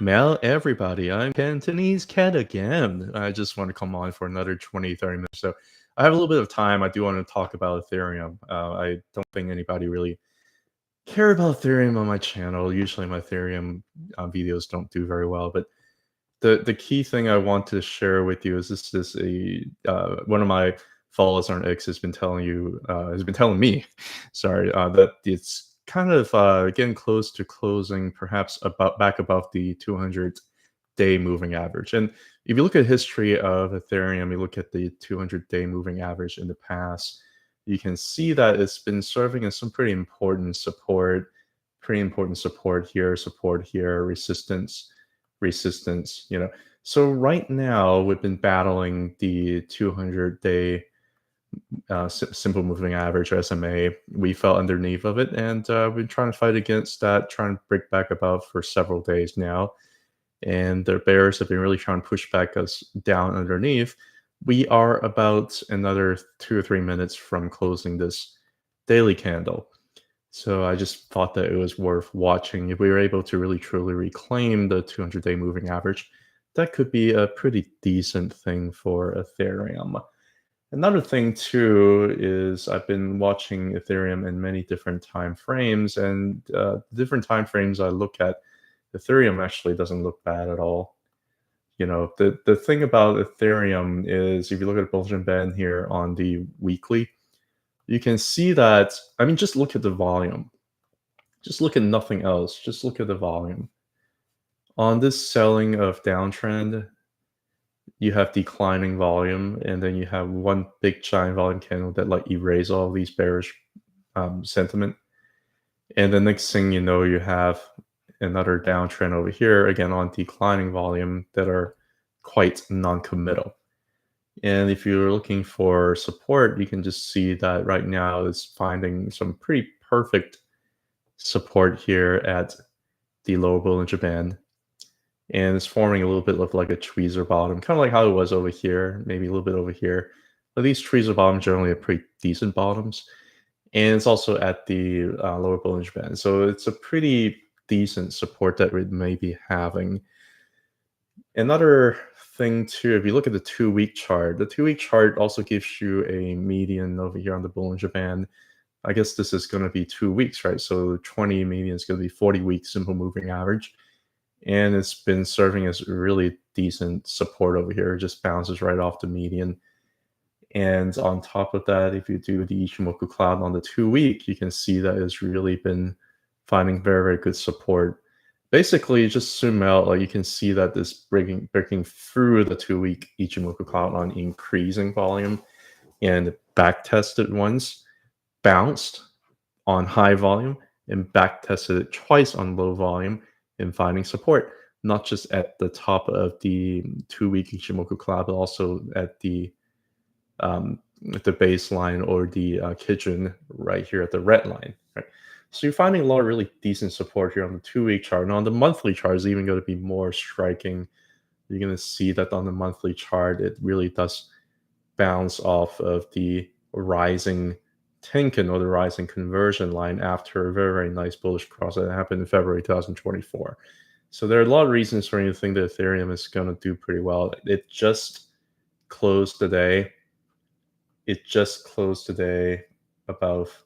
Mel, everybody, I'm Cantonese Cat again. I just want to come on for another 20, 30 minutes. So I have a little bit of time. I do want to talk about Ethereum. I don't think anybody really care about Ethereum on my channel. Usually my Ethereum videos don't do very well. But the key thing I want to share with you is one of my followers on X has been telling me, sorry, that it's kind of getting close to closing, perhaps about back above the 200-day moving average. And if you look at history of Ethereum, you look at the 200-day moving average in the past, you can see that it's been serving as some pretty important support here, resistance. So right now we've been battling the 200-day simple moving average, or SMA. We fell underneath of it, and we've been trying to fight against that, trying to break back above for several days now. And the bears have been really trying to push back us down underneath. We are about another 2 or 3 minutes from closing this daily candle. So I just thought that it was worth watching. If we were able to really truly reclaim the 200-day moving average, that could be a pretty decent thing for Ethereum. Another thing too is I've been watching Ethereum in many different time frames, and different time frames I look at, Ethereum actually doesn't look bad at all. The thing about Ethereum is if you look at the Bollinger Band here on the weekly, you can see that, just look at the volume. Just look at nothing else. Just look at the volume. On this selling of downtrend, you have declining volume, and then you have one big giant volume candle that erase all these bearish sentiment. And the next thing you know, you have another downtrend over here, again on declining volume, that are quite non-committal. And if you're looking for support, you can just see that right now it's finding some pretty perfect support here at the lower Bollinger Band. And it's forming a little bit of like a tweezer bottom, kind of like how it was over here, maybe a little bit over here. But these tweezer bottoms generally are pretty decent bottoms. And it's also at the lower Bollinger Band. So it's a pretty decent support that we may be having. Another thing too, if you look at the 2-week chart, the 2-week chart also gives you a median over here on the Bollinger Band. I guess this is going to be 2 weeks, right? So 20 median is going to be 40-week simple moving average. And it's been serving as really decent support over here. It just bounces right off the median. And on top of that, if you do the Ichimoku cloud on the 2-week, you can see that it's really been finding very, very good support. Basically, just zoom out, you can see that this breaking through the 2-week Ichimoku cloud on increasing volume, and back tested once, bounced on high volume, and back tested it twice on low volume, and finding support, not just at the top of the 2-week Ichimoku cloud, but also at the baseline, or the Kijun right here at the red line. Right? So you're finding a lot of really decent support here on the 2-week chart. And on the monthly chart is even going to be more striking. You're going to see that on the monthly chart, it really does bounce off of the rising Tenkan, or the rising conversion line, after a very, very nice bullish cross that happened in February 2024. So there are a lot of reasons for you to think that Ethereum is going to do pretty well. It just closed today. Above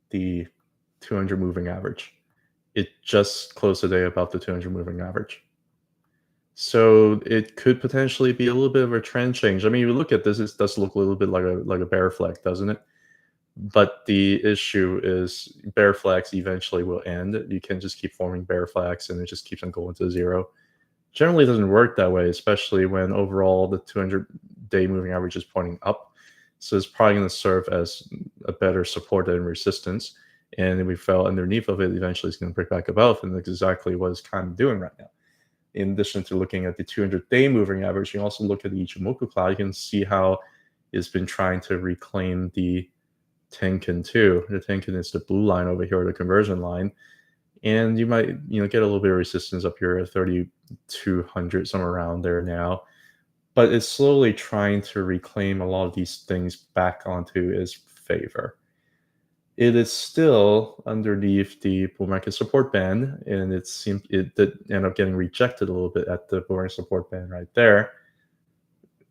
the 200 moving average. It just closed today above the 200 moving average. So it could potentially be a little bit of a trend change. You look at this, it does look a little bit like a bear flag, doesn't it? But the issue is bear flags eventually will end. You can just keep forming bear flags and it just keeps on going to zero. Generally, it doesn't work that way, especially when overall the 200-day moving average is pointing up. So it's probably going to serve as a better support and resistance. And if we fell underneath of it, eventually it's going to break back above, and that's exactly what it's kind of doing right now. In addition to looking at the 200-day moving average, you also look at the Ichimoku cloud. You can see how it's been trying to reclaim the Tenkan too. The Tenkan is the blue line over here, the conversion line. And you might get a little bit of resistance up here at 3,200, somewhere around there now. But it's slowly trying to reclaim a lot of these things back onto its favor. it is still underneath the bull market support band, and it did end up getting rejected a little bit at the bull market support band right there.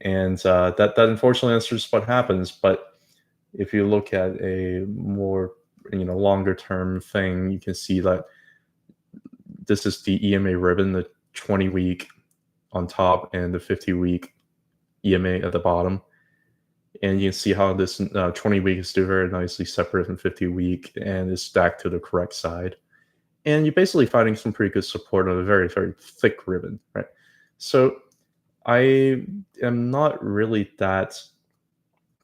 And that unfortunately is just what happens. But if you look at a more longer term thing, you can see that this is the EMA ribbon, the 20-week on top and the 50-week EMA at the bottom. And you can see how this 20-week is still very nicely separate from 50-week and is stacked to the correct side. And you're basically finding some pretty good support on a very, very thick ribbon, right? So I am not really that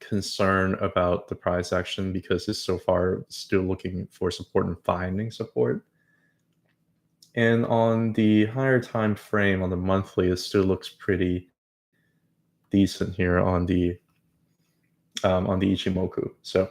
concerned about the price action because it's so far still looking for support and finding support. And on the higher time frame, on the monthly, it still looks pretty decent here on the Ichimoku. So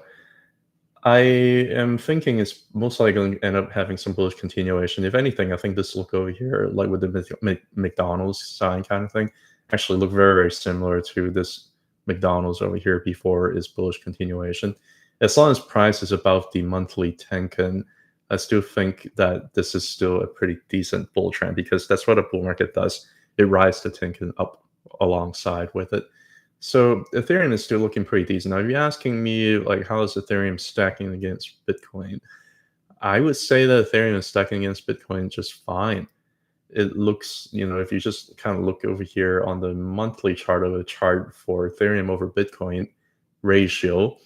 I am thinking it's most likely going to end up having some bullish continuation. If anything, I think this look over here, like with the McDonald's sign kind of thing, actually look very, very similar to this McDonald's over here before its bullish continuation. As long as price is above the monthly Tenkan, I still think that this is still a pretty decent bull trend because that's what a bull market does. It rides the Tenkan up alongside with it. So Ethereum is still looking pretty decent. Now, if you're asking me, like, how is Ethereum stacking against Bitcoin? I would say that Ethereum is stacking against Bitcoin just fine. It looks, if you just kind of look over here on the monthly chart of a chart for Ethereum over Bitcoin ratio,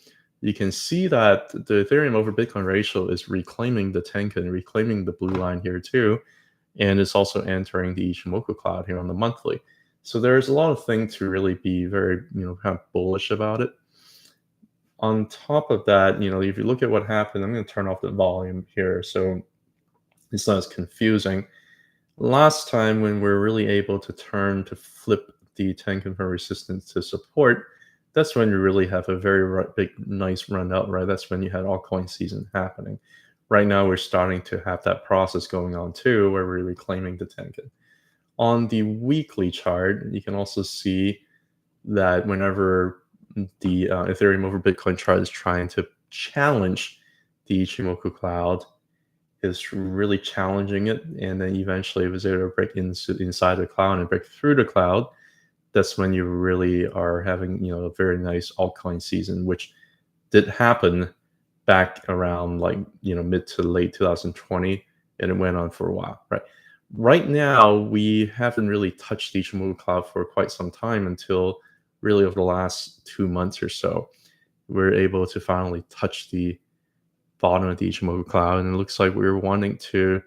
you can see that the Ethereum over Bitcoin ratio is reclaiming the Tenkan, reclaiming the blue line here too, and it's also entering the Ichimoku cloud here on the monthly. So there's a lot of things to really be very, kind of bullish about it. On top of that, if you look at what happened, I'm going to turn off the volume here so it's not as confusing. Last time when we're really able to flip the Tenkan from resistance to support, that's when you really have a very big, nice run up, right? That's when you had altcoin season happening. Right now, we're starting to have that process going on too, where we're reclaiming the Tenkan. On the weekly chart, you can also see that whenever the Ethereum over Bitcoin chart is trying to challenge the Ichimoku cloud, is really challenging it, and then eventually it was able to break inside the cloud and break through the cloud. That's when you really are having a very nice altcoin season, which did happen back around mid to late 2020, and it went on for a while, right? Right now, we haven't really touched the Ichimoku cloud for quite some time until really over the last 2 months or so. We're able to finally touch the bottom of the Ichimoku cloud, and it looks like we're wanting to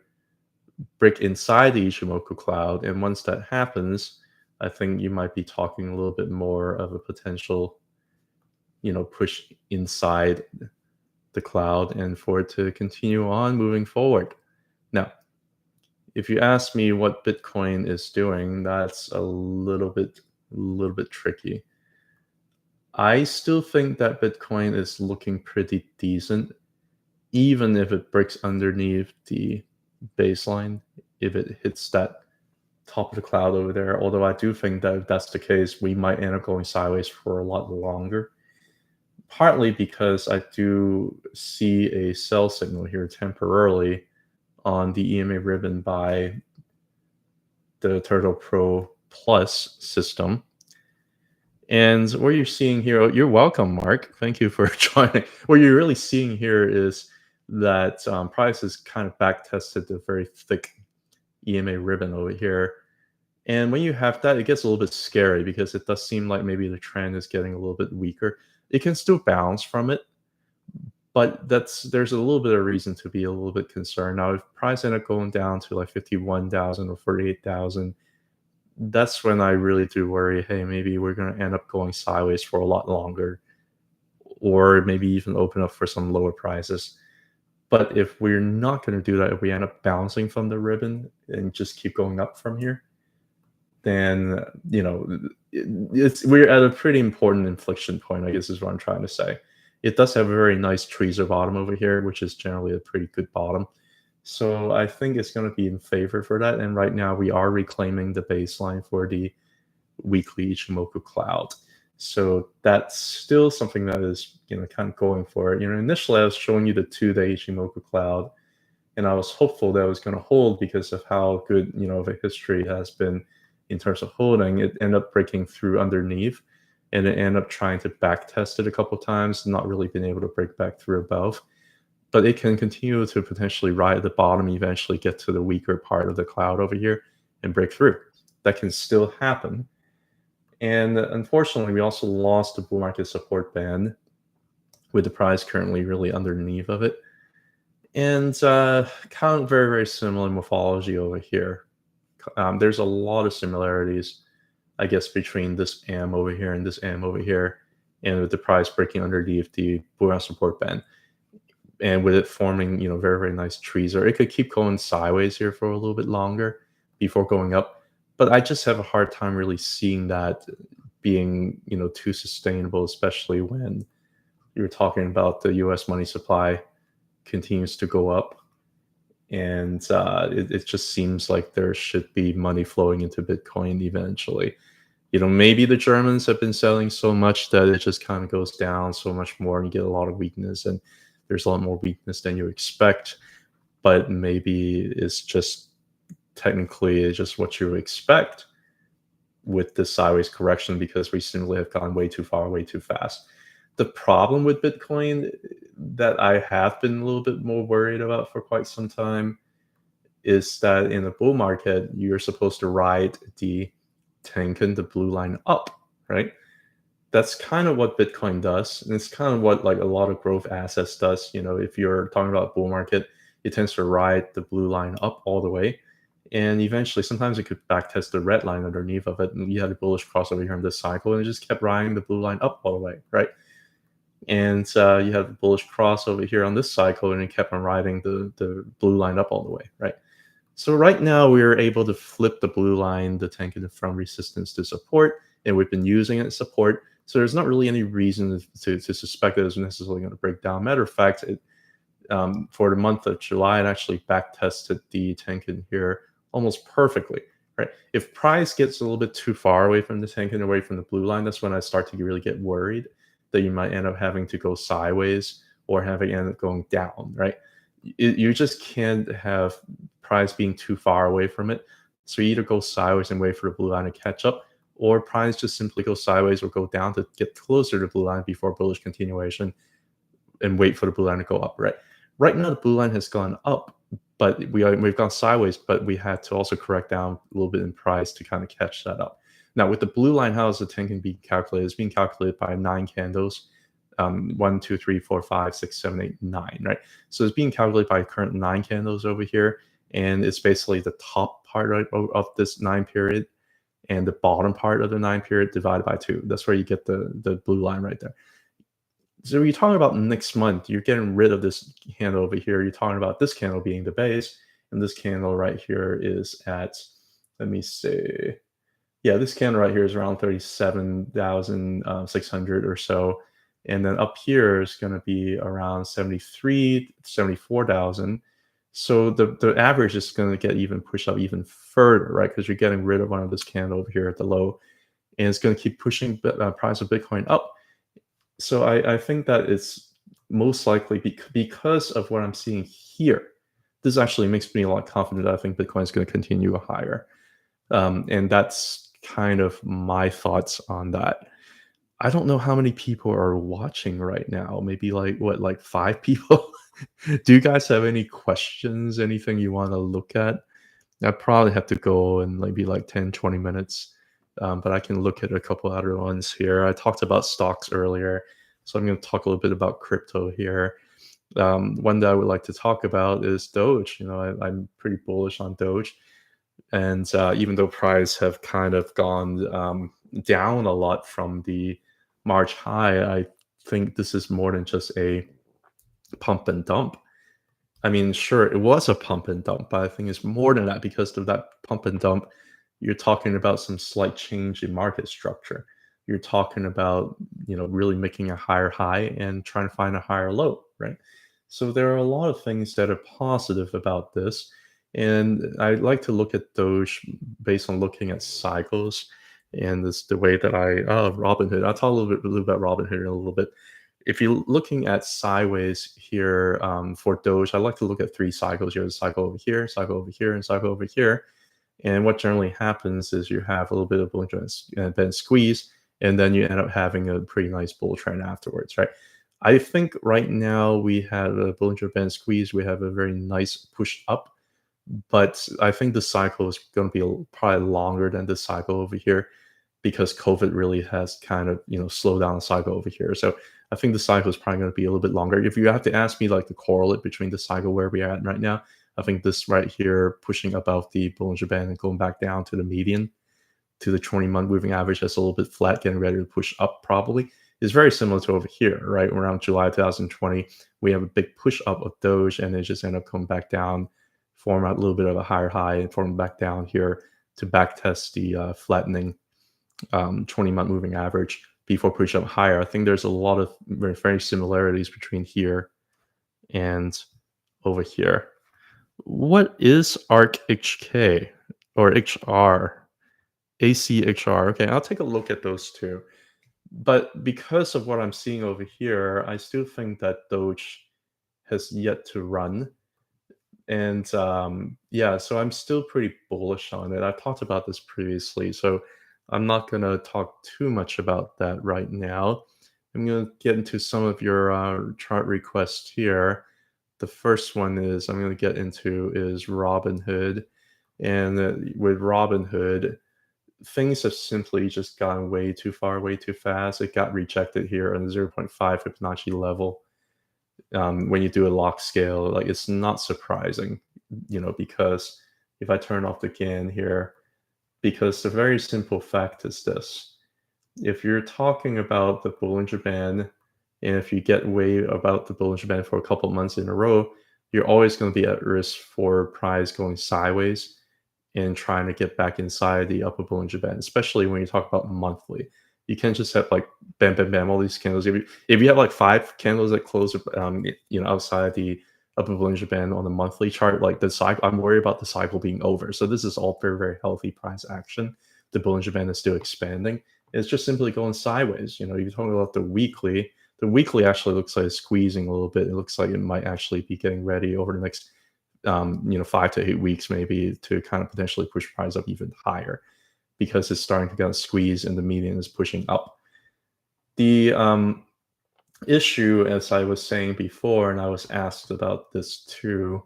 break inside the Ichimoku cloud. And once that happens, I think you might be talking a little bit more of a potential, push inside the cloud and for it to continue on moving forward. Now, if you ask me what Bitcoin is doing, that's a little bit tricky. I still think that Bitcoin is looking pretty decent, even if it breaks underneath the baseline, if it hits that top of the cloud over there. Although I do think that if that's the case, we might end up going sideways for a lot longer. Partly because I do see a sell signal here temporarily on the EMA ribbon by the Turtle Pro Plus system. And what you're seeing here, you're welcome, Mark. Thank you for joining. What you're really seeing here is that price has kind of back tested the very thick EMA ribbon over here. And when you have that, it gets a little bit scary because it does seem like maybe the trend is getting a little bit weaker. It can still bounce from it, but there's a little bit of reason to be a little bit concerned. Now, if price end up going down to like 51,000 or 48,000, that's when I really do worry, hey, maybe we're going to end up going sideways for a lot longer, or maybe even open up for some lower prices. But if we're not going to do that, if we end up bouncing from the ribbon and just keep going up from here, then we're at a pretty important inflection point, I guess is what I'm trying to say. It does have a very nice tweezer bottom over here, which is generally a pretty good bottom. So I think it's going to be in favor for that. And right now we are reclaiming the baseline for the weekly Ichimoku cloud. So that's still something that is, kind of going for it. Initially I was showing you the 2-day Ichimoku cloud, and I was hopeful that it was going to hold because of how good, of a history it has been in terms of holding. It ended up breaking through underneath, and it ended up trying to back test it a couple times, not really being able to break back through above. But it can continue to potentially ride at the bottom, eventually get to the weaker part of the cloud over here and break through. That can still happen. And unfortunately, we also lost the bull market support band with the price currently really underneath of it. And kind of very, very similar morphology over here. There's a lot of similarities, I guess, between this AM over here and this AM over here, and with the price breaking underneath the bull market support band. And with it forming, very, very nice trees, or it could keep going sideways here for a little bit longer before going up. But I just have a hard time really seeing that being, too sustainable, especially when you're talking about the US money supply continues to go up. And it just seems like there should be money flowing into Bitcoin eventually. Maybe the Germans have been selling so much that it just kind of goes down so much more and you get a lot of weakness, and there's a lot more weakness than you expect. But maybe it's just technically it's just what you expect with this sideways correction, because we simply have gone way too far, way too fast. The problem with Bitcoin that I have been a little bit more worried about for quite some time is that in a bull market, you're supposed to ride the Tenkan, the blue line, up, right? That's kind of what Bitcoin does, and it's kind of what like a lot of growth assets does. If you're talking about bull market, it tends to ride the blue line up all the way, and eventually, sometimes it could backtest the red line underneath of it, and you had a bullish crossover here in this cycle, and it just kept riding the blue line up all the way, right? And you have a bullish crossover here on this cycle, and it kept on riding the blue line up all the way, right? So right now we're able to flip the blue line, the Tenkan, from resistance to support, and we've been using it as support. So there's not really any reason to suspect that it's necessarily going to break down. Matter of fact, for the month of July, it actually back tested the Tenkan here almost perfectly, right? If price gets a little bit too far away from the Tenkan, away from the blue line, that's when I start to really get worried that you might end up having to go sideways or having end up going down, right? You just can't have price being too far away from it. So you either go sideways and wait for the blue line to catch up, or price just simply go sideways or go down to get closer to the blue line before bullish continuation and wait for the blue line to go up, right? Right now, the blue line has gone up, but we've gone sideways, but we had to also correct down a little bit in price to kind of catch that up. Now, with the blue line, how is the Tenkan being calculated? It's being calculated by 9 candles. 1, 2, 3, 4, 5, 6, 7, 8, 9, right? So it's being calculated by current 9 candles over here, and it's basically the top part of this 9 period and the bottom part of the 9 period divided by 2. That's where you get the blue line right there. So you're talking about next month, you're getting rid of this candle over here. You're talking about this candle being the base, and this candle right here is at, let me see, yeah, this candle right here is around 37,600 or so. And then up here is going to be around 73, 74,000. So the average is going to get even pushed up even further, right? Because you're getting rid of one of this candle over here at the low, and it's going to keep pushing price of Bitcoin up. So I think that it's most likely because of what I'm seeing here. This actually makes me a lot confident that I think Bitcoin is going to continue higher. And that's kind of my thoughts on that. I don't know how many people are watching right now. Maybe like 5 people? Do you guys have any questions, anything you want to look at? I probably have to go in maybe like 10, 20 minutes. But I can look at a couple other ones here. I talked about stocks earlier, so I'm going to talk a little bit about crypto here. One that I would like to talk about is Doge. I'm pretty bullish on Doge. And even though price have kind of gone down a lot from the March high, I think this is more than just a pump and dump. I mean, sure, it was a pump and dump, but I think it's more than that. Because of that pump and dump, you're talking about some slight change in market structure. You're talking about, really making a higher high and trying to find a higher low, right? So there are a lot of things that are positive about this. And I like to look at Doge based on looking at cycles. And this the way that Robinhood. I'll talk a little bit about Robinhood in a little bit. If you're looking at sideways here for Doge, I like to look at 3 cycles. You have a cycle over here, cycle over here, and cycle over here. And what generally happens is you have a little bit of Bollinger Band squeeze, and then you end up having a pretty nice bull trend afterwards, right? I think right now we have a Bollinger Band squeeze. We have a very nice push up, but I think the cycle is going to be probably longer than the cycle over here because COVID really has kind of slowed down the cycle over here. So I think the cycle is probably going to be a little bit longer. If you have to ask me like the correlate between the cycle where we are at right now, I think this right here pushing above the Bollinger Band and going back down to the median to the 20-month moving average that's a little bit flat, getting ready to push up probably is very similar to over here, right? Around July 2020, we have a big push up of Doge and it just end up coming back down, form out a little bit of a higher high and form back down here to back test the flattening 20-month moving average before push up higher. I think there's a lot of very similarities between here and over here. What is ARC-HK or HR? ACHR. Okay, I'll take a look at those two. But because of what I'm seeing over here, I still think that Doge has yet to run. And yeah, so I'm still pretty bullish on it. I've talked about this previously, so I'm not going to talk too much about that right now. I'm going to get into some of your chart requests here. The first one is I'm going to get into is Robinhood. And with Robinhood, things have simply just gone way too far, way too fast. It got rejected here on the 0.5 Fibonacci level. When you do a lock scale, like it's not surprising, because if I turn off the can here, because the very simple fact is this: if you're talking about the Bollinger Band, and if you get way about the Bollinger Band for a couple months in a row, you're always going to be at risk for price going sideways and trying to get back inside the upper Bollinger Band, especially when you talk about monthly. You can't just have like bam, bam, bam, all these candles. If you have like 5 candles that close, outside the upper Bollinger Band on the monthly chart, like the cycle, I'm worried about the cycle being over. So this is all very, very healthy price action. The Bollinger Band is still expanding. It's just simply going sideways. You're talking about the weekly. The weekly actually looks like it's squeezing a little bit. It looks like it might actually be getting ready over the next 5 to 8 weeks maybe to kind of potentially push price up even higher because it's starting to kind of squeeze and the median is pushing up. The issue, as I was saying before, and I was asked about this too,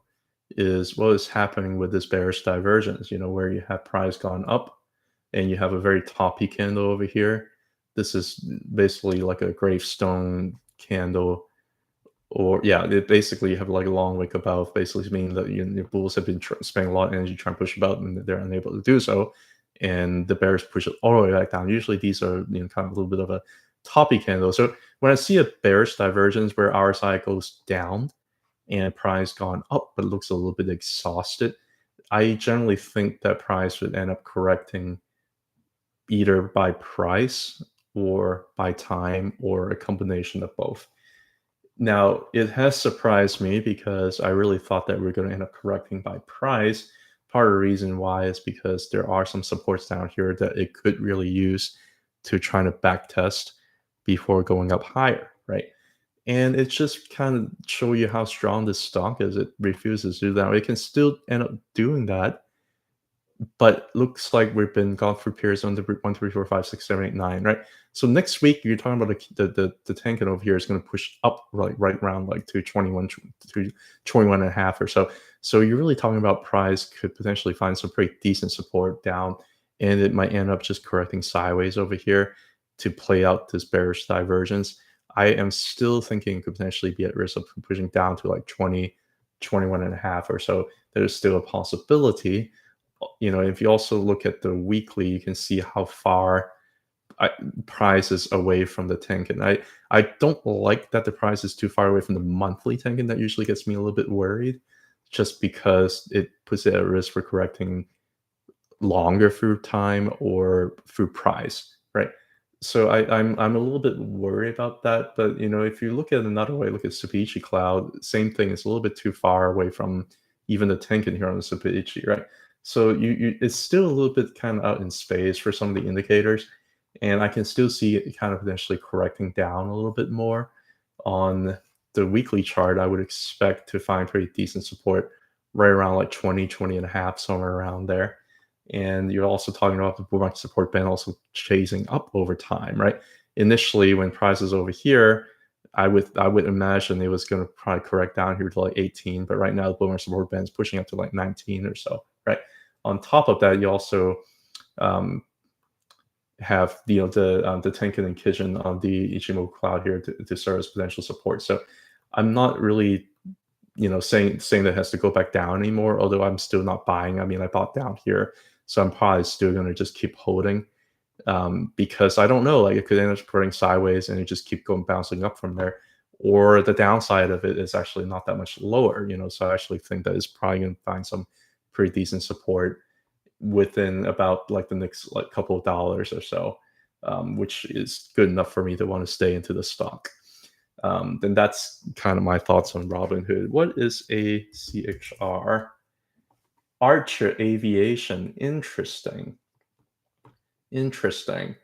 is what is happening with this bearish divergence, where you have price gone up and you have a very toppy candle over here. This is basically like a gravestone candle. Or they basically have like a long wick above, basically meaning that your bulls have been spending a lot of energy trying to push above, and they're unable to do so, and the bears push it all the way back down. Usually these are kind of a little bit of a toppy candle. So when I see a bearish divergence where RSI goes down and price gone up but looks a little bit exhausted, I generally think that price would end up correcting either by price or by time or a combination of both. Now, it has surprised me because I really thought that we are going to end up correcting by price. Part of the reason why is because there are some supports down here that it could really use to try to back test before going up higher, right? And it just kind of show you how strong this stock is. It refuses to do that. It can still end up doing that, but looks like we've been gone through periods on the 1, 2, 3, 4, 5, 6, 7, 8, 9, right? So next week you're talking about the Tenkan over here is going to push up right around like to 21 to 21 and a half or so. So you're really talking about price could potentially find some pretty decent support down, and it might end up just correcting sideways over here to play out this bearish divergence. I am still thinking could potentially be at risk of pushing down to like 20, 21 and a half or so. There's still a possibility. If you also look at the weekly, you can see how far price is away from the Tenkan. I don't like that the price is too far away from the monthly Tenkan. That usually gets me a little bit worried, just because it puts it at risk for correcting longer through time or through price, right? So I'm a little bit worried about that. But if you look at another way, look at Ceviche Cloud, same thing. It's a little bit too far away from even the Tenkan here on the Ceviche, right? So it's still a little bit kind of out in space for some of the indicators, and I can still see it kind of potentially correcting down a little bit more. On the weekly chart, I would expect to find pretty decent support right around like 20, 20 and a half, somewhere around there. And you're also talking about the bull market support band also chasing up over time, right? Initially, when prices over here, I would imagine it was going to probably correct down here to like 18, but right now the bull market support band is pushing up to like 19 or so, right? On top of that, you also um, have the Tenkan and Kijin on the Ichimoku cloud here to serve as potential support. So I'm not really saying that it has to go back down anymore. Although I'm still not buying. I mean, I bought down here, so I'm probably still going to just keep holding because I don't know. Like it could end up spreading sideways and it just keep going bouncing up from there. Or the downside of it is actually not that much lower. So I actually think that it's probably going to find some pretty decent support within about like the next like couple of dollars or so, which is good enough for me to want to stay into the stock. Then that's kind of my thoughts on Robinhood. What is ACHR? Archer Aviation. Interesting. Interesting.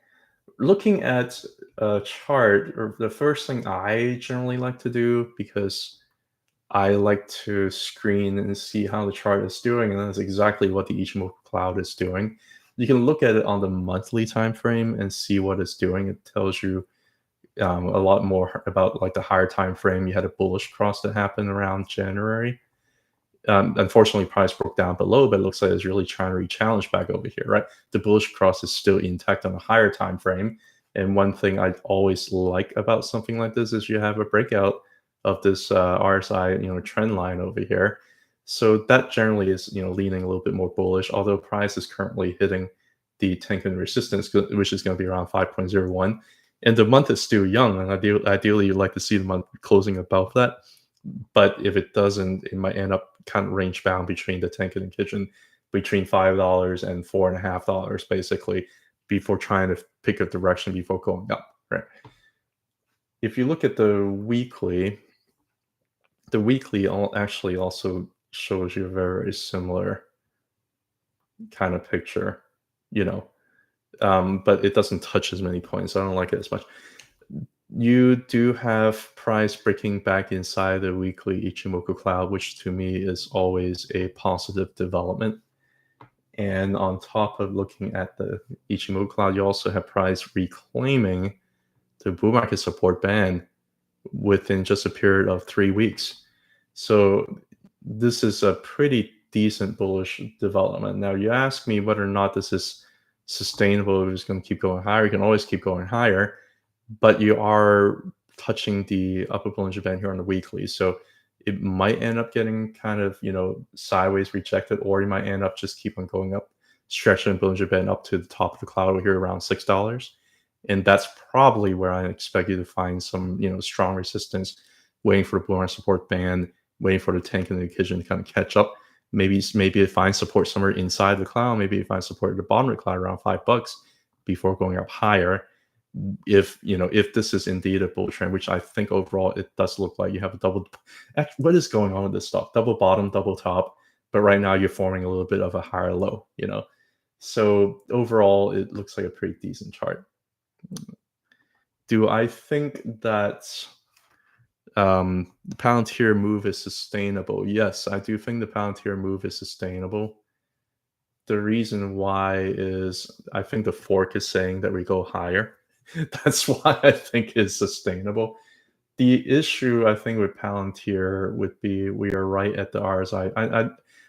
Looking at a chart, or the first thing I generally like to do, because I like to screen and see how the chart is doing, and that's exactly what the Ichimoku cloud is doing. You can look at it on the monthly time frame and see what it's doing. It tells you a lot more about like the higher time frame. You had a bullish cross that happened around January. Unfortunately, price broke down below, but it looks like it's really trying to re-challenge back over here, right? The bullish cross is still intact on a higher time frame. And one thing I always like about something like this is you have a breakout of this RSI, trend line over here. So that generally is, leaning a little bit more bullish. Although price is currently hitting the Tenkan resistance, which is going to be around 5.01, and the month is still young. And ideally, you'd like to see the month closing above that. But if it doesn't, it might end up kind of range bound between the Tenkan and Kitchen, between $5 and $4.50, basically, before trying to pick a direction before going up, right? If you look at the weekly actually also shows you a very similar kind of picture, but it doesn't touch as many points. So I don't like it as much. You do have price breaking back inside the weekly Ichimoku cloud, which to me is always a positive development. And on top of looking at the Ichimoku cloud, you also have price reclaiming the bull market support band within just a period of 3 weeks. So this is a pretty decent bullish development. Now you ask me whether or not this is sustainable, if it's going to keep going higher. You can always keep going higher, but you are touching the upper Bollinger Band here on the weekly. So it might end up getting kind of, sideways rejected, or you might end up just keep on going up, stretching Bollinger Band up to the top of the cloud over here around $6. And that's probably where I expect you to find some, strong resistance, waiting for the bull market support band, waiting for the Tenkan and the Kijin to kind of catch up. Maybe it finds support somewhere inside the cloud. Maybe it finds support at the bottom of the cloud around $5 before going up higher. If this is indeed a bull trend, which I think overall it does look like, you have a double. What is going on with this stock? Double bottom, double top, but right now you're forming a little bit of a higher low. So overall it looks like a pretty decent chart. Do I think that the Palantir move is sustainable? Yes, I do think the Palantir move is sustainable. The reason why is I think the fork is saying that we go higher. That's why I think it's sustainable. The issue I think with Palantir would be we are right at the RSI.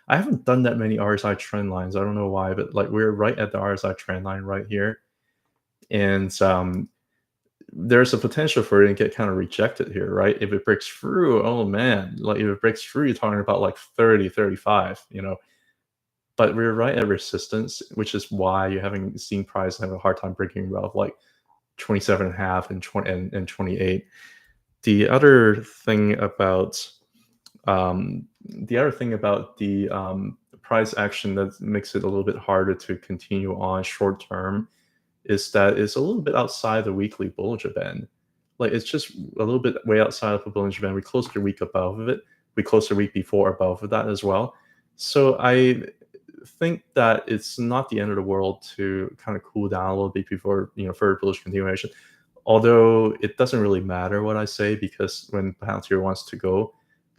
I haven't done that many RSI trend lines. I don't know why, but like we're right at the RSI trend line right here. And there's a potential for it to get kind of rejected here, right? If it breaks through, oh man, like if it breaks through, you're talking about like 30, 35, but we're right at resistance, which is why you're having seen price have a hard time breaking above like 27.5 and 20 and 28. The other thing about the price action that makes it a little bit harder to continue on short term is that it's a little bit outside the weekly Bollinger Band. Like it's just a little bit way outside of the Bollinger Band. We closed the week above of it. We closed the week before above of that as well. So think that it's not the end of the world to kind of cool down a little bit before further bullish continuation. Although it doesn't really matter what I say, because when Palantir wants to go,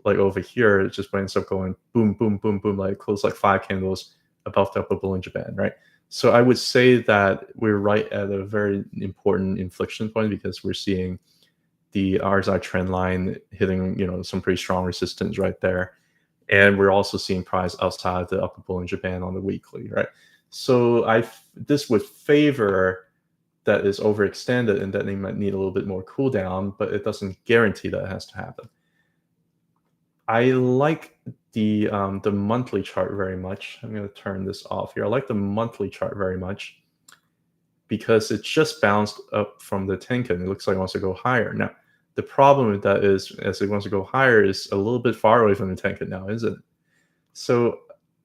like over here, it just ends up going boom, boom, boom, boom, like close like 5 candles above the upper bull in Japan, right? So I would say that we're right at a very important inflection point, because we're seeing the RSI trend line hitting some pretty strong resistance right there, and we're also seeing price outside the upper bull in Japan on the weekly, right? So this would favor that is overextended and that they might need a little bit more cool down, but it doesn't guarantee that it has to happen. I like the monthly chart very much. I'm going to turn this off here. I like the monthly chart very much because it just bounced up from the Tenkan. It looks like it wants to go higher. Now, the problem with that is, as it wants to go higher, is a little bit far away from the Tenkan now, isn't it? So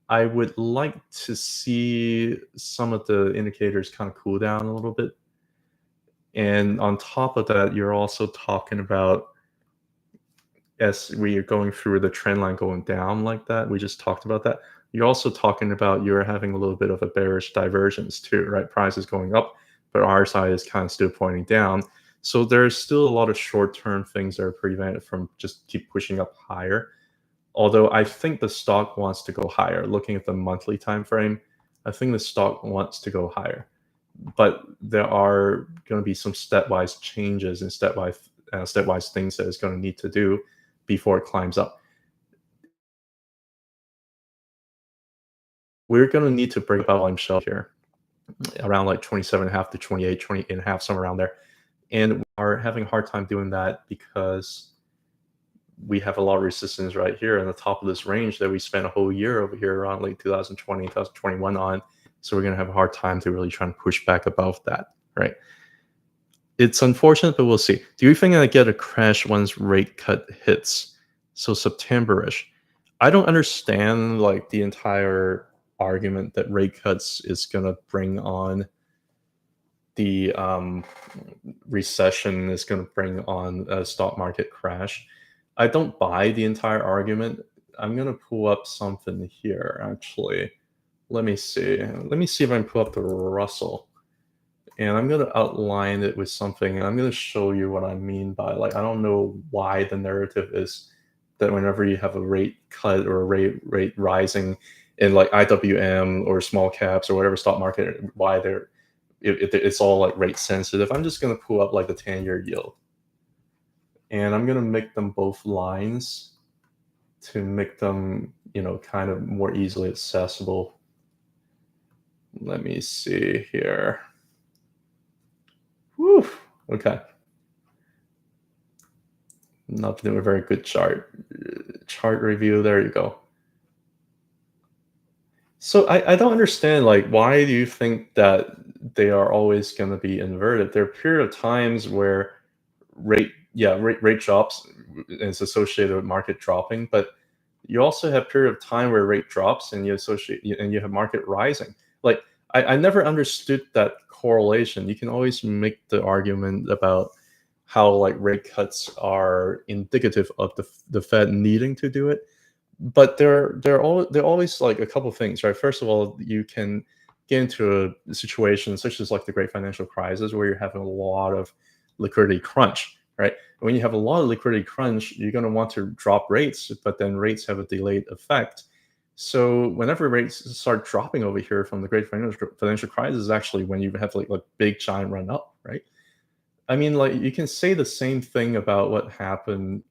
I would like to see some of the indicators kind of cool down a little bit. And on top of that, you're also talking about, as we are going through the trend line going down like that, we just talked about that. You're also talking about you're having a little bit of a bearish divergence too, right? Price is going up, but RSI is kind of still pointing down. So there's still a lot of short-term things that are preventing it from just keep pushing up higher. Although I think the stock wants to go higher. Looking at the monthly time frame, I think the stock wants to go higher. But there are going to be some stepwise changes and stepwise things that it's going to need to do before it climbs up. We're going to need to break out volume shelf here around like 27.5 to 28, 28.5, somewhere around there. And we are having a hard time doing that because we have a lot of resistance right here in the top of this range that we spent a whole year over here around late 2020, 2021 on. So we're going to have a hard time to really try and push back above that, right? It's unfortunate, but we'll see. Do you think I get a crash once rate cut hits? So September-ish. I don't understand like the entire argument that rate cuts is going to bring on the recession, is going to bring on a stock market crash. I don't buy the entire argument. I'm going to pull up something here, actually. Let me see. Let me see if I can pull up the Russell. And I'm going to outline it with something, and I'm going to show you what I mean by, like, I don't know why the narrative is that whenever you have a rate cut or a rate rising in like IWM or small caps or whatever stock market, why it's all like rate sensitive. I'm just going to pull up like the 10-year yield. And I'm going to make them both lines to make them, kind of more easily accessible. Let me see here. Whew. Okay. Not doing a very good chart review. There you go. So I don't understand, like, why do you think that they are always going to be inverted? There are period of times where rate drops and it's associated with market dropping, but you also have period of time where rate drops and you have market rising. Like, I never understood that correlation. You can always make the argument about how like rate cuts are indicative of the Fed needing to do it, but they're always like a couple things, right? First of all, you can get into a situation such as like the Great Financial Crisis where you're having a lot of liquidity crunch, right? When you have a lot of liquidity crunch, you're going to want to drop rates, but then rates have a delayed effect. So whenever rates start dropping over here from the Great Financial Crisis is actually when you have like a big giant run up, right? I mean, like, you can say the same thing about what happened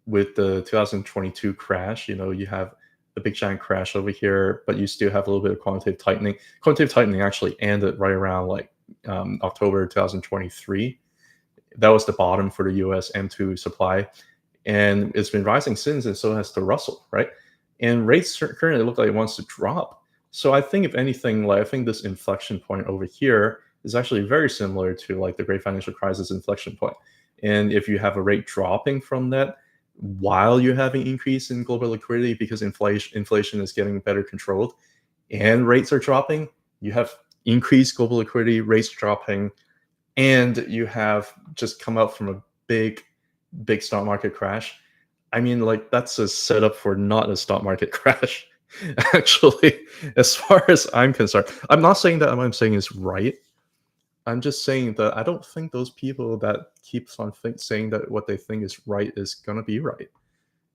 with the 2022 crash. You have a big giant crash over here, but you still have a little bit of quantitative tightening. Quantitative tightening actually ended right around like October 2023. That was the bottom for the US M2 supply, and it's been rising since, and so has the Russell, right? And rates currently look like it wants to drop. So I think, if anything, like, I think this inflection point over here is actually very similar to like the Great Financial Crisis inflection point. And if you have a rate dropping from that while you're having increase in global liquidity because inflation is getting better controlled and rates are dropping, you have increased global liquidity, rates dropping, and you have just come out from a big stock market crash. I mean, like, that's a setup for not a stock market crash, Actually, as far as I'm concerned, I'm not saying that what I'm saying is right. I'm just saying that I don't think those people that keeps on saying that what they think is right is gonna be right.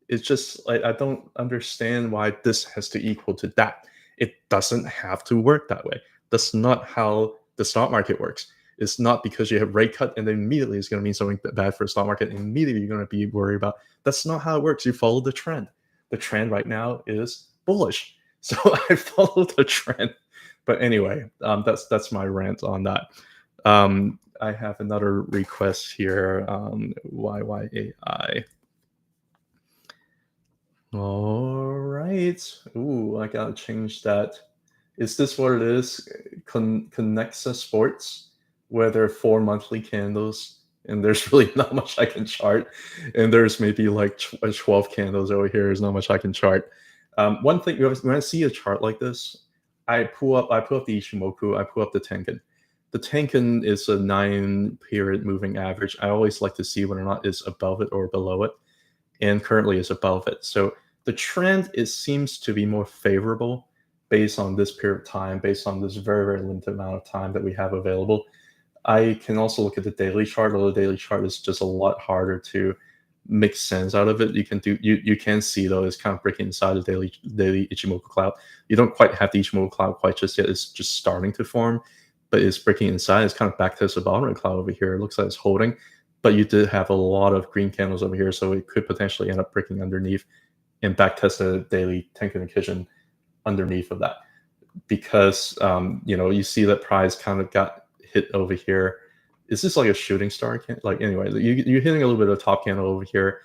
It's just like I don't understand why this has to equal to that. It doesn't have to work that way. That's not how the stock market works. It's not because you have rate cut and then immediately it's going to mean something bad for the stock market and immediately you're going to be worried about. That's not how it works. You follow the trend. The trend right now is bullish, so I follow the trend. But anyway, that's my rant on that. I have another request here. YYAI. All right. Ooh, I gotta change that. Is this what it is? Connexa Sports, where there are 4 monthly candles, and there's really not much I can chart, and there's maybe like 12 candles over here. There's not much I can chart. One thing when I see a chart like this, I pull up the Ichimoku, I pull up the Tenkan. The Tenkan is a 9-period moving average. I always like to see whether or not it's above it or below it, and currently is above it. So the trend seems to be more favorable based on this period of time, based on this very, very limited amount of time that we have available. I can also look at the daily chart, although the daily chart is just a lot harder to make sense out of it. You can see though it's kind of breaking inside the daily Ichimoku cloud. You don't quite have the Ichimoku cloud quite just yet. It's just starting to form, but it's breaking inside. It's kind of back to the bottom of the cloud over here. It looks like it's holding, but you did have a lot of green candles over here, so it could potentially end up breaking underneath and backtest the daily Tenkan Kijun underneath of that. Because you see that price kind of got hit over here. Is this like a shooting star? Like anyway, you're hitting a little bit of top candle over here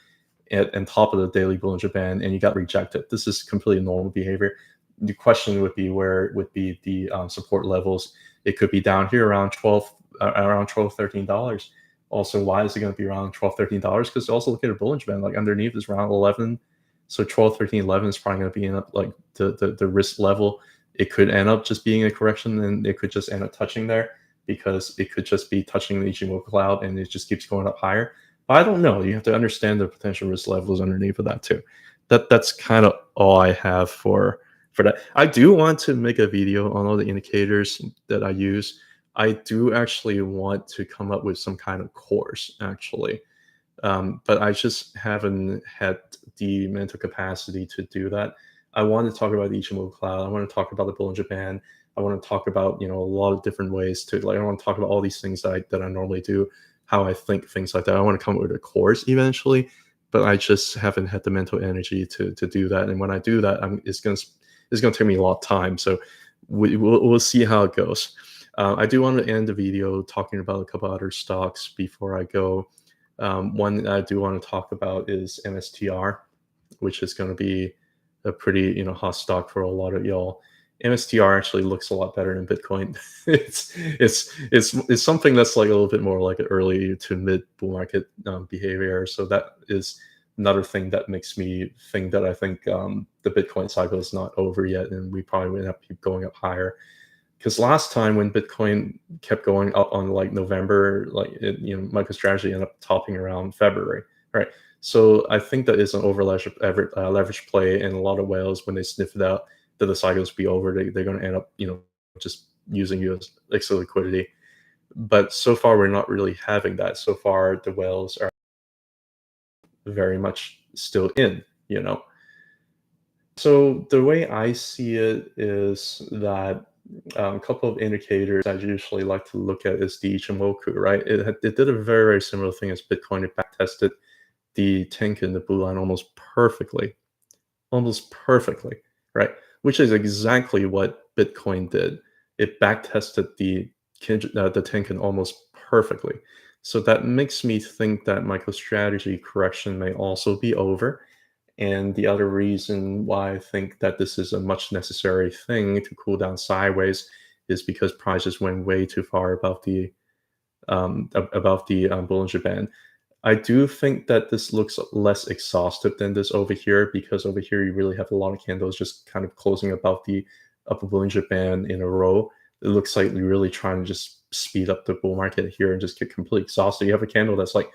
and top of the daily Bollinger Band, and you got rejected. This is completely normal behavior. The question would be where would be the support levels. It could be down here around $13. Also, why is it going to be around $12-13? Because also look at a Bollinger Band, like underneath is around 11. So 12, 13, 11 is probably going to be in up like the risk level. It could end up just being a correction, and it could just end up touching there because it could just be touching the Ichimoku cloud and it just keeps going up higher. But I don't know. You have to understand the potential risk levels underneath of that too. That's kind of all I have for that. I do want to make a video on all the indicators that I use. I do actually want to come up with some kind of course actually. But I just haven't had the mental capacity to do that. I want to talk about the Ichimoku cloud. I want to talk about the Bollinger Band. I want to talk about a lot of different ways to I want to talk about all these things that I normally do, how I think things like that. I want to come up with a course eventually, but I just haven't had the mental energy to do that. And when I do that, it's gonna take me a lot of time. So we'll see how it goes. I do want to end the video talking about a couple other stocks before I go. One I do want to talk about is MSTR, which is going to be a pretty hot stock for a lot of y'all. MSTR actually looks a lot better than Bitcoin. it's something that's like a little bit more like an early to mid bull market behavior. So that is another thing that makes me think that I think the Bitcoin cycle is not over yet, and we probably will end up keep going up higher. Because last time when Bitcoin kept going up on like November, MicroStrategy ended up topping around February, right? So I think that is an over leverage play, and a lot of whales, when they sniff it out that the cycles be over, they're going to end up, just using you as extra liquidity. But so far, we're not really having that. So far, the whales are very much still in, So the way I see it is that a couple of indicators I usually like to look at is the Ichimoku, right? It did a very, very similar thing as Bitcoin. It backtested the Tenkan, the blue line, almost perfectly, right? Which is exactly what Bitcoin did. It backtested the Tenkan almost perfectly. So that makes me think that MicroStrategy correction may also be over. And the other reason why I think that this is a much necessary thing to cool down sideways is because prices went way too far above the Bollinger Band. I do think that this looks less exhaustive than this over here, because over here you really have a lot of candles just kind of closing above the upper Bollinger Band in a row. It looks like you're really trying to just speed up the bull market here and just get completely exhausted. You have a candle that's like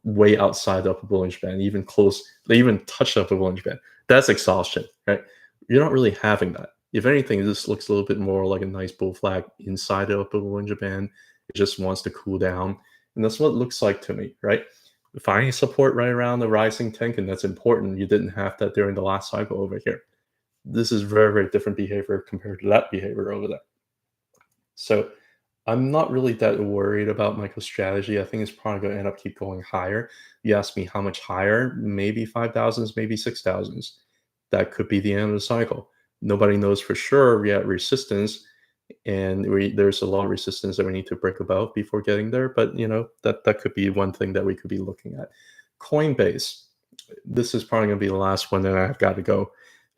way outside the upper Bollinger Band, even touch the upper Bollinger Band. That's exhaustion, right? You're not really having that. If anything, this looks a little bit more like a nice bull flag inside of a Bollinger Band. It just wants to cool down, and that's what it looks like to me, right? Finding support right around the rising Tenkan, that's important. You didn't have that during the last cycle over here. This is very, very different behavior compared to that behavior over there. So I'm not really that worried about MicroStrategy. I think it's probably going to end up keep going higher. You ask me how much higher? Maybe 5,000s, maybe 6,000s. That could be the end of the cycle. Nobody knows for sure yet resistance, and there's a lot of resistance that we need to break above before getting there. But that could be one thing that we could be looking at. Coinbase. This is probably going to be the last one that I've got to go.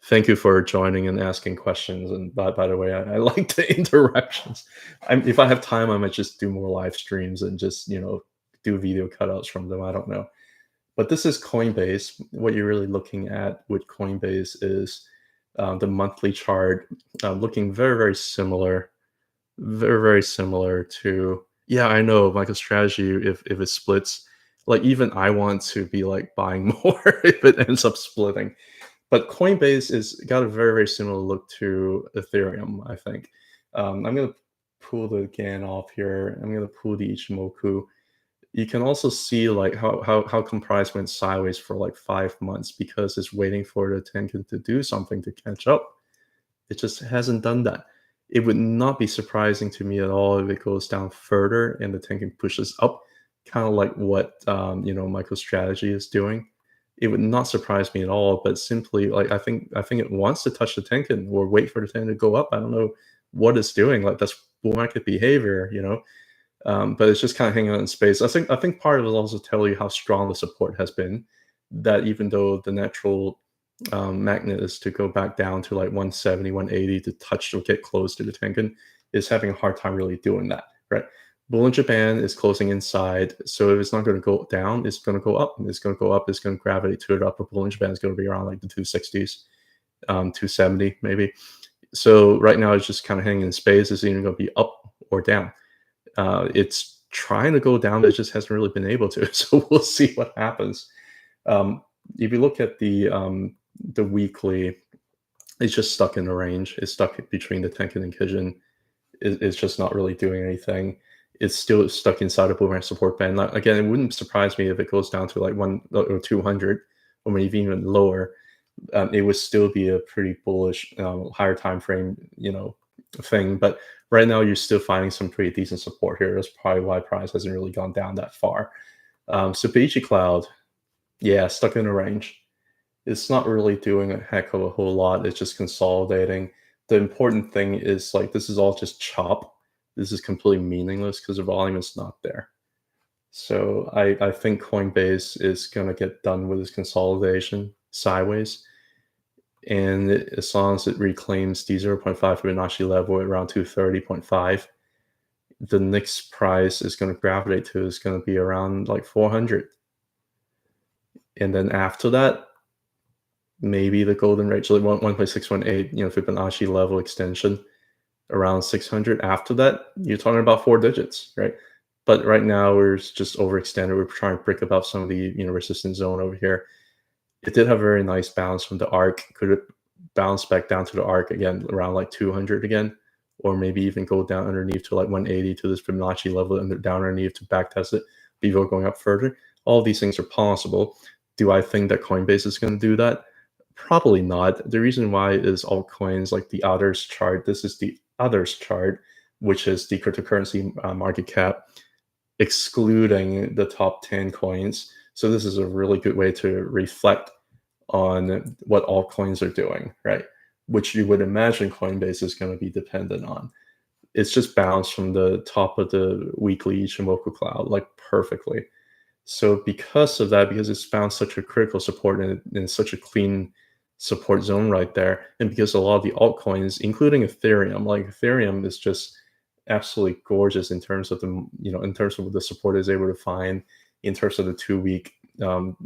Thank you for joining and asking questions. And by the way, I like the interactions. If I have time, I might just do more live streams and just do video cutouts from them. I don't know. But this is Coinbase. What you're really looking at with Coinbase is the monthly chart, looking very, very similar, very, very similar to. Yeah, I know MicroStrategy. If it splits, like even I want to be like buying more if it ends up splitting. But Coinbase is got a very, very similar look to Ethereum, I think. I'm going to pull the GAN off here. I'm going to pull the Ichimoku. You can also see like how Comprise went sideways for like 5 months because it's waiting for the Tenkan to do something to catch up. It just hasn't done that. It would not be surprising to me at all if it goes down further and the Tenkan pushes up, kind of like what MicroStrategy is doing. It would not surprise me at all, but simply like I think it wants to touch the Tenkan or wait for the Tenkan to go up. I don't know what it's doing. Like that's bull market behavior, but it's just kind of hanging out in space. I think part of it will also tell you how strong the support has been. That even though the natural magnet is to go back down to like 170, 180 to touch or get close to the Tenkan, is having a hard time really doing that, right? Bollinger Band is closing inside, so if it's not going to go down, it's going to go up. It's going to go up. It's going to gravitate to the upper Bollinger Band. Is going to be around like the 260s, 270 maybe. So right now it's just kind of hanging in space. It's either going to be up or down. It's trying to go down, but it just hasn't really been able to. So we'll see what happens. If you look at the weekly, it's just stuck in the range. It's stuck between the Tenkan and Kijun. It's just not really doing anything. It's still stuck inside a boomerang support band. Again, it wouldn't surprise me if it goes down to like 1 or 200 or maybe even lower. It would still be a pretty bullish, higher time frame, thing. But right now, you're still finding some pretty decent support here. That's probably why price hasn't really gone down that far. So BG Cloud, yeah, stuck in a range. It's not really doing a heck of a whole lot. It's just consolidating. The important thing is like this is all just chop. This is completely meaningless because the volume is not there. So I think Coinbase is going to get done with its consolidation sideways. And as long as it reclaims the 0.5 Fibonacci level at around 230.5, the next price is going to gravitate to is going to be around like 400. And then after that, maybe the golden rate, so like 1.618, Fibonacci level extension around 600. After that, you're talking about 4 digits, right? But right now we're just overextended. We're trying to break above some of the resistance zone over here. It did have a very nice bounce from the arc. Could it bounce back down to the arc again around like 200 again, or maybe even go down underneath to like 180 to this Fibonacci level and down underneath to back test it before going up further? All these things are possible. Do I think that Coinbase is going to do that? Probably not. The reason why is altcoins like the others chart. This is the others chart, which is the cryptocurrency market cap, excluding the top 10 coins. So this is a really good way to reflect on what altcoins are doing, right? Which you would imagine Coinbase is going to be dependent on. It's just bounced from the top of the weekly Ichimoku cloud like perfectly. So because of that, because it's found such a critical support and such a clean support zone right there, and because a lot of the altcoins, including Ethereum, like Ethereum is just absolutely gorgeous in terms of in terms of what the support is able to find, in terms of the 2-week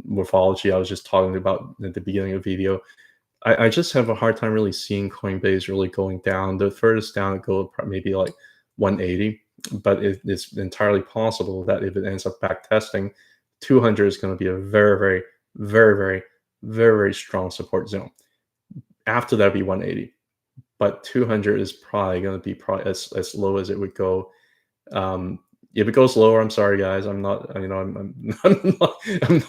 morphology I was just talking about at the beginning of the video. I just have a hard time really seeing Coinbase really going down. The furthest down it goes maybe like 180, but it's entirely possible that if it ends up back testing, 200 is going to be a very, very, very, very, very, very strong support zone. After that, be 180. But 200 is probably going to be probably as low as it would go. Um, if it goes lower, I'm sorry, guys. I'm not, I'm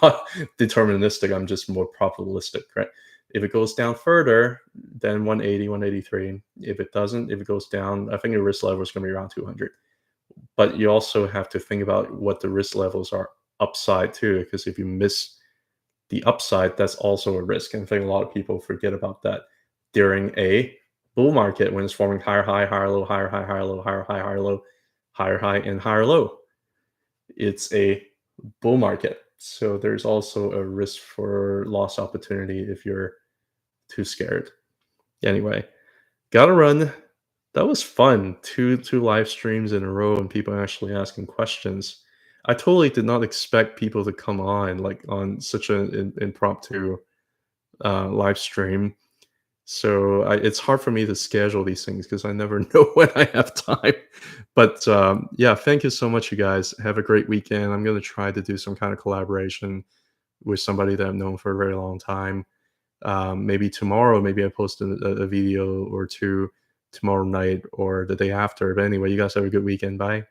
not deterministic. I'm just more probabilistic, right? If it goes down further, then 180, 183. If it doesn't, if it goes down, I think the risk level is going to be around 200. But you also have to think about what the risk levels are upside too, because if you miss the upside, that's also a risk. And I think a lot of people forget about that during a bull market when it's forming higher high, higher low, higher high, higher low, higher high, higher low, higher high, and higher low. It's a bull market. So there's also a risk for loss opportunity if you're too scared. Anyway, gotta run. That was fun. Two live streams in a row and people actually asking questions. I totally did not expect people to come on like on such an impromptu live stream. So it's hard for me to schedule these things because I never know when I have time. But yeah, thank you so much, you guys. Have a great weekend. I'm going to try to do some kind of collaboration with somebody that I've known for a very long time. Maybe tomorrow, maybe I post a video or two tomorrow night or the day after. But anyway, you guys have a good weekend. Bye.